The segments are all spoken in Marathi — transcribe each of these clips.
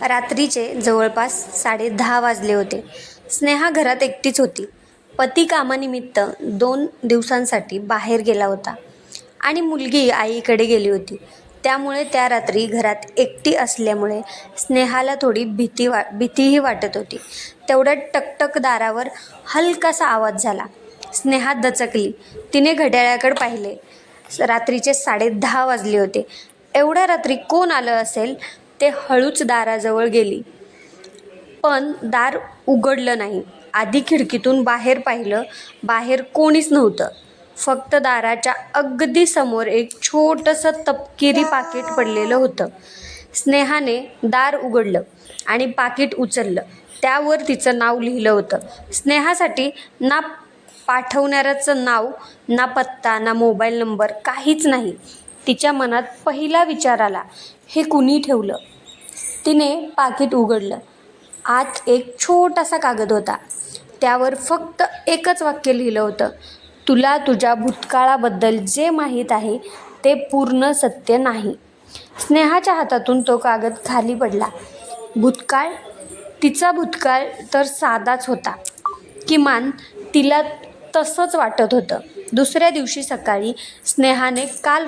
रात्रीचे जवळपास 10:30 वाजले होते. स्नेहा घरात एकटीच होती. पती कामानिमित्त 2 दिवसांसाठी बाहेर गेला होता आणि मुलगी आईकडे गेली होती. त्यामुळे त्या रात्री घरात एकटी असल्यामुळे स्नेहाला थोडी भीतीही वाटत होती. तेवढ्यात टकटक दारावर हलकासा आवाज झाला. स्नेहा दचकली. तिने घड्याळाकडे पाहिले. रात्रीचे 10:30 वाजले होते. एवढ्या रात्री कोण आलं असेल? ते हळूच दाराजवळ गेली, पण दार उघडलं नाही. आधी खिडकीतून बाहेर पाहिलं. बाहेर कोणीच नव्हतं. फक्त दाराच्या अगदी समोर एक छोटंसं तपकिरी पाकीट पडलेलं होतं. स्नेहाने दार उघडलं आणि पाकीट उचललं. त्यावर तिचं नाव लिहिलं होतं. स्नेहासाठी ना पाठवणाऱ्याचं नाव, ना पत्ता, ना मोबाईल नंबर, काहीच नाही. तिच्या मनात पहिला विचार आला, हे कुणी ठेवलं? तिने पाकीट उघडलं. आत एक छोटासा कागद होता. त्यावर फक्त एकच वाक्य लिहिलं होतं, तुला तुझ्या भूतकाळाबद्दल जे माहीत आहे ते पूर्ण सत्य नाही. स्नेहाच्या हातातून तो कागद खाली पडला. भूतकाळ? तिचा भूतकाळ तर साधाच होता. किमान तिला तसंच वाटत होतं. दुसऱ्या दिवशी सकाळी स्नेहाने काल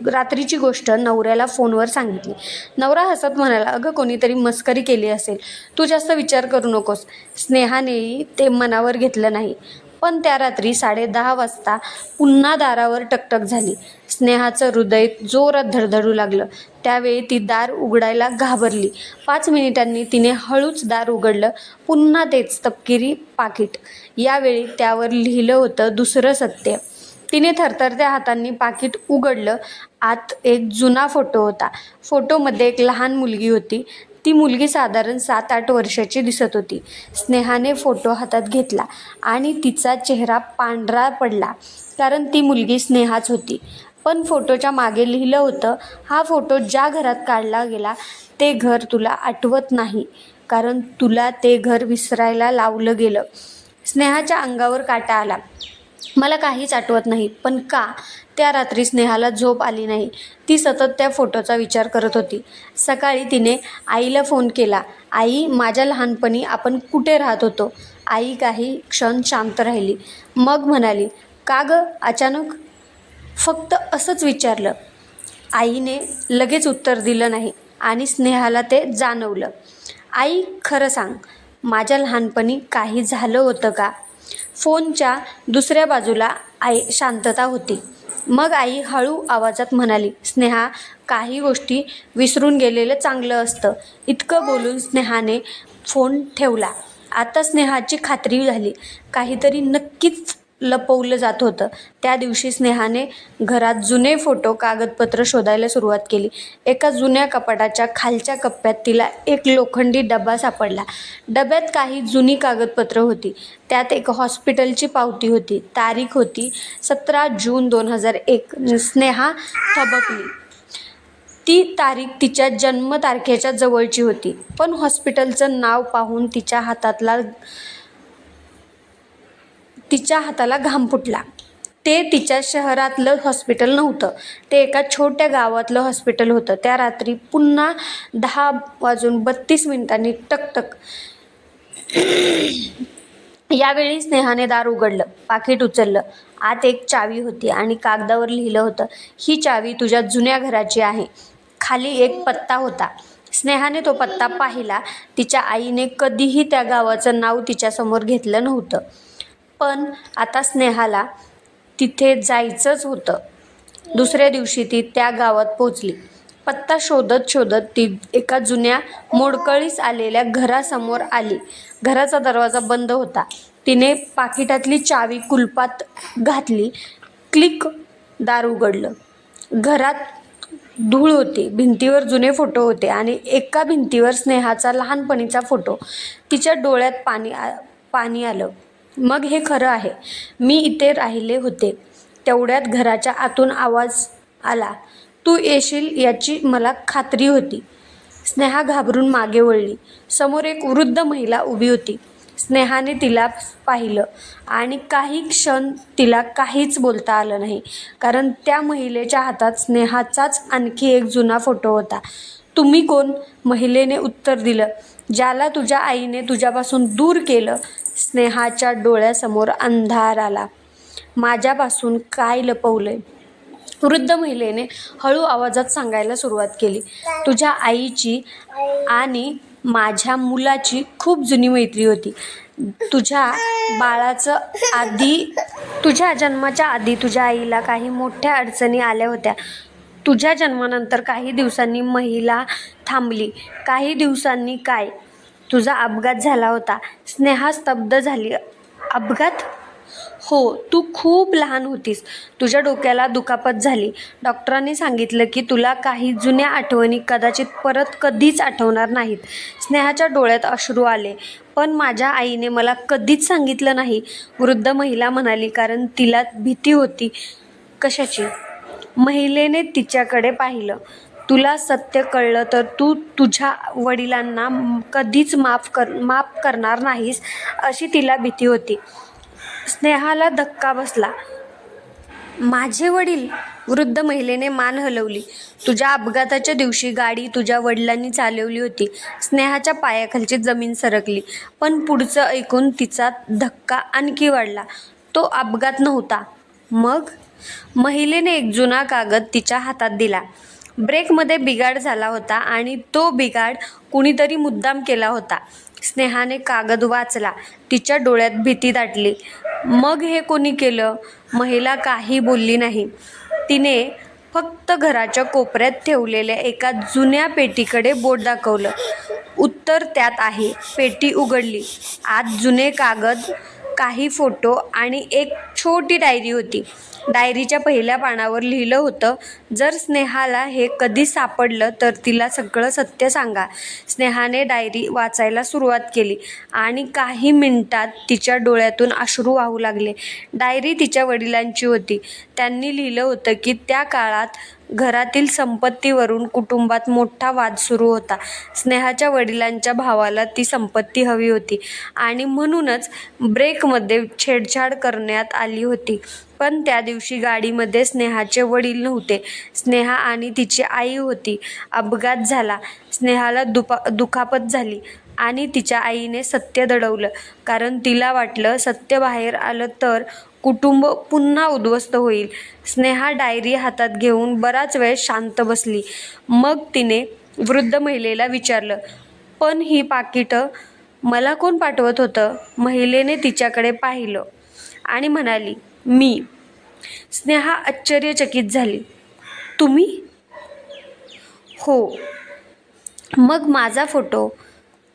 रात्रीची गोष्ट नवऱ्याला फोनवर सांगितली. नवरा हसत म्हणाला, अगं कोणीतरी मस्करी केली असेल, तू जास्त विचार करू नकोस. स्नेहानेही ते मनावर घेतलं नाही. पण त्या रात्री 10:30 वाजता पुन्हा दारावर टकटक झाली. स्नेहाचं हृदय जोरात धडधडू लागलं. त्यावेळी ती दार उघडायला घाबरली. 5 मिनिटांनी तिने हळूच दार उघडलं. पुन्हा तेच तपकिरी पाकीट. यावेळी त्यावर लिहिलं होतं दुसरं सत्य. तिने थरथरत्या हातांनी पाकीट उघडलं. आत एक जुना फोटो होता. फोटोमध्ये एक लहान मुलगी होती. ती मुलगी साधारण 7-8 वर्षाची दिसत होती. स्नेहाने फोटो हातात घेतला आणि तिचा चेहरा पांढरा पडला, कारण ती मुलगी स्नेहाच होती. पण फोटोच्या मागे लिहिलं होतं, हा फोटो ज्या घरात काढला गेला ते घर तुला आठवत नाही, कारण तुला ते घर विसरायला लावलं गेलं. स्नेहाच्या अंगावर काटा आला. मला काहीच आठवत नाही. पण का? त्या रात्री स्नेहाला झोप आली नाही. ती सतत त्या फोटोचा विचार करत होती. सकाळी तिने आईला फोन केला. आई, माझ्या लहानपणी आपण कुठे राहत होतो? आई काही क्षण शांत राहिली. मग म्हणाली, का गं अचानक? फक्त असंच विचारलं. आईने लगेच उत्तर दिलं नाही आणि स्नेहाला ते जाणवलं. आई, खरं सांग, माझ्या लहानपणी काही झालं होतं का? फोनच्या दुसऱ्या बाजूला शांतता होती. मग आई हळू आवाजात म्हणाली, स्नेहा, काही गोष्टी विसरून गेलेलं चांगलं असतं. इतकं बोलून स्नेहाने फोन ठेवला. आता स्नेहाची खात्री झाली, काहीतरी नक्कीच लपवलं जात होतं. त्या दिवशी स्नेहाने घरात जुने फोटो, कागदपत्र शोधायला सुरुवात केली. एका जुन्या कपाटाच्या खालच्या कप्प्यात तिला एक लोखंडी डबा सापडला. डब्यात काही जुनी कागदपत्र होती. त्यात एक हॉस्पिटलची पावती होती. तारीख होती 17 जून 2001. स्नेहा थबकली. ती तारीख तिच्या जन्मतारखेच्या जवळची होती. पण हॉस्पिटलचं नाव पाहून तिच्या हाताला घाम फुटला. ते तिच्या शहरातलं हॉस्पिटल नव्हतं. ते एका छोट्या गावातलं हॉस्पिटल होतं. त्या रात्री पुन्हा 10:32 टकटक. यावेळी स्नेहाने दार उघडलं. पाकीट उचललं. आत एक चावी होती आणि कागदावर लिहिलं होतं, ही चावी तुझ्या जुन्या घराची आहे. खाली एक पत्ता होता. स्नेहाने तो पत्ता पाहिला. तिच्या आईने कधीही त्या गावाचं नाव तिच्यासमोर घेतलं नव्हतं. पण आता स्नेहाला तिथे जायचंच होतं. दुसऱ्या दिवशी ती त्या गावात पोचली. पत्ता शोधत शोधत ती एका जुन्या मोडकळीस आलेल्या घरासमोर आली. घराचा दरवाजा बंद होता. तिने पाकिटातली चावी कुलपात घातली. क्लिक, दार उघडलं. घरात धूळ होती. भिंतीवर जुने फोटो होते आणि एका भिंतीवर स्नेहाचा लहानपणीचा फोटो. तिच्या डोळ्यात पाणी आलं. मग हे खरं आहे. मी इथे राहिले होते. तेवढ्यात घराच्या आतून आवाज आला, तू येशील याची मला खात्री होती. स्नेहा घाबरून मागे वळली. समोर एक वृद्ध महिला उभी होती. स्नेहाने तिला पाहिलं आणि काही क्षण तिला काहीच बोलता आलं नाही, कारण त्या महिलेच्या हातात स्नेहाचाच आणखी एक जुना फोटो होता. तुम्ही कोण? महिलेने उत्तर दिलं, ज्याला तुझ्या आईने तुझ्यापासून दूर केलं. स्नेहाच्या डोळ्यासमोर अंधार आला. माझ्यापासून काय लपवलंय? वृद्ध महिलेने हळू आवाजात सांगायला सुरुवात केली, तुझ्या आईची आणि माझ्या मुलाची खूप जुनी मैत्री होती. तुझ्या बाळाचं आधी तुझ्या जन्माच्या आधी तुझ्या आईला काही मोठ्या अडचणी आल्या होत्या. तुझ्या जन्मानंतर काही दिवसांनी महिला थांबली. काही दिवसांनी काय? तुझा अपघात झाला होता. स्नेहा स्तब्ध झाली. अपघात? हो, तू खूप लहान होतीस. तुझ्या डोक्याला दुखापत झाली. डॉक्टरांनी सांगितलं की तुला काही जुन्या आठवणी कदाचित परत कधीच आठवणार नाहीत. स्नेहाच्या डोळ्यात अश्रू आले. पण माझ्या आईने मला कधीच सांगितलं नाही, वृद्ध महिला म्हणाली, कारण तिला भीती होती. कशाची? महिलेने तिच्याकडे पाहिलं. तुला सत्य कळलं तर तू तुझ्या वडिलांना कधीच माफ करणार नाहीस, अशी तिला भीती होती. स्नेहाला धक्का बसला. माझे वडील? वृद्ध महिलेने मान हलवली. तुझ्या अपघाताच्या दिवशी गाडी तुझ्या वडिलांनी चालवली होती. स्नेहाच्या पायाखालची जमीन सरकली. पण पुढचं ऐकून तिचा धक्का आणखी वाढला. तो अपघात नव्हता. मग? महिलेने एक जुना कागद तिच्या हातात दिला. ब्रेकमध्ये बिघाड झाला होता आणि तो बिघाड कुणीतरी मुद्दाम केला होता. स्नेहाने कागद वाचला. तिच्या डोळ्यात भीती दाटली. मग हे कोणी केलं? महिला काही बोलली नाही. तिने फक्त घराच्या कोपऱ्यात ठेवलेल्या एका जुन्या पेटीकडे बोट दाखवलं. उत्तर त्यात आहे. पेटी उघडली. आत जुने कागद, काही फोटो आणि एक छोटी डायरी होती. डायरीच्या पहिल्या पानावर लिहिलं होतं, जर स्नेहाला हे कधी सापडलं तर तिला सगळं सत्य सांगा. स्नेहाने डायरी वाचायला सुरुवात केली आणि काही मिनिटात तिच्या डोळ्यातून अश्रू वाहू लागले. डायरी तिच्या वडिलांची होती. त्यांनी लिहिलं होतं की त्या काळात घरातील संपत्तीवरून कुटुंबात मोठा वाद सुरू होता. स्नेहाच्या वडिलांच्या भावाला ती संपत्ती हवी होती आणि म्हणूनच ब्रेकमध्ये छेडछाड करण्यात आली होती. पण त्या दिवशी गाडीमध्ये स्नेहाचे वडील नव्हते. स्नेहा आणि तिची आई होती. अपघात झाला. स्नेहाला दुखापत झाली आणि तिच्या आईने सत्य दडवलं, कारण तिला वाटलं सत्य बाहेर आलं तर कुटुंब पुन्हा उद्ध्वस्त होईल. स्नेहा डायरी हातात घेऊन बराच वेळ शांत बसली. मग तिने वृद्ध महिलेला विचारलं, पण ही पाकिटं मला कोण पाठवत होतं? महिलेने तिच्याकडे पाहिलं आणि म्हणाली, मी. स्नेहा आश्चर्यचकित झाली. तुम्ही? हो. मग माझा फोटो,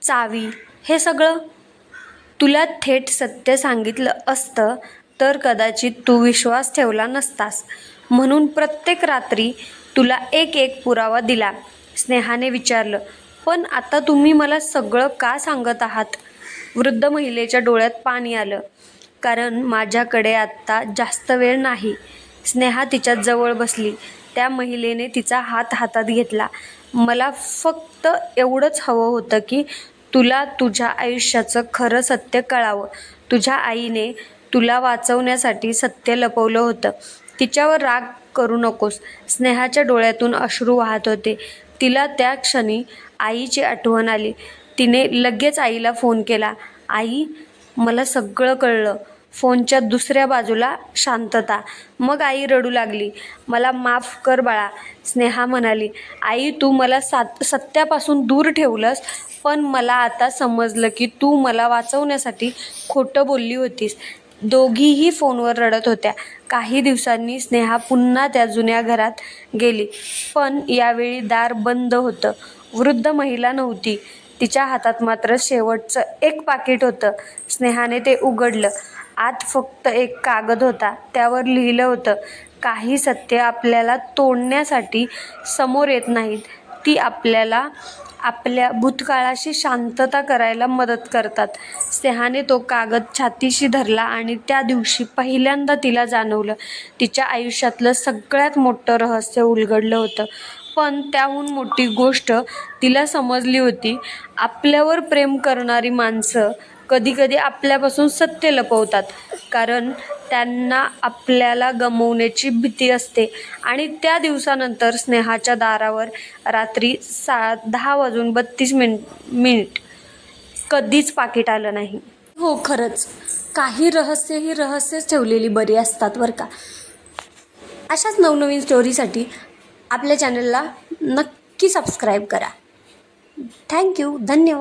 चावी, हे सगळं? तुला थेट सत्य सांगितलं असतं तर कदाचित तू विश्वास ठेवला नसतास. म्हणून प्रत्येक रात्री तुला एक एक पुरावा दिला. स्नेहाने विचारलं, पण आता तुम्ही मला सगळं का सांगत आहात? वृद्ध महिलेच्या डोळ्यात पाणी आलं. कारण माझ्याकडे आत्ता जास्त वेळ नाही. स्नेहा तिच्या जवळ बसली. त्या महिलेने तिचा हात हातात घेतला. मला फक्त एवढंच हवं होतं की तुला तुझ्या आयुष्याचं खरं सत्य कळावं. तुझ्या आईने तुला वाचवण्यासाठी सत्य लपवलं होतं. तिच्यावर राग करू नकोस. स्नेहाच्या डोळ्यातून अश्रू वाहत होते. तिला त्या क्षणी आईची आठवण आली. तिने लगेच आईला फोन केला. आई, मला सगळं कळलं. फोनच्या दुसऱ्या बाजूला शांतता. मग आई रडू लागली. मला माफ कर बाळा. स्नेहा म्हणाली, आई, तू मला सत्यापासून दूर ठेवलंस, पण मला आता समजलं की तू मला वाचवण्यासाठी खोटं बोलली होतीस. दोघीही फोनवर रडत होत्या. काही दिवसांनी स्नेहा पुन्हा त्या जुन्या घरात गेली. पण यावेळी दार बंद होतं. वृद्ध महिला नव्हती. तिच्या हातात मात्र शेवटचं एक पाकीट होतं. स्नेहाने ते उघडलं. आत फक्त एक कागद होता. त्यावर लिहिलं होतं, काही सत्य आपल्याला तोडण्यासाठी समोर येत नाहीत. ती आपल्याला आपल्या भूतकाळाशी शांतता करायला मदत करतात. स्नेहाने तो कागद छातीशी धरला आणि त्या दिवशी पहिल्यांदा तिला जाणवलं, तिच्या आयुष्यातलं सगळ्यात मोठं रहस्य उलगडलं होतं. पण त्याहून मोठी गोष्ट तिला समजली होती. आपल्यावर प्रेम करणारी माणसं कधीकधी आपल्यापासून सत्य लपवतात, कारण त्यांना आपल्याला गमावण्याची भीती असते. आणि त्या दिवसानंतर स्नेहाच्या दारावर रात्री 10:32 कधीच पाकीट आलं नाही. हो, खरंच काही ही रहस्यच ठेवलेली बरी असतात बरं का. अशाच नवनवीन स्टोरीसाठी आपल्या चॅनलला नक्की सबस्क्राईब करा. थँक्यू, धन्यवाद.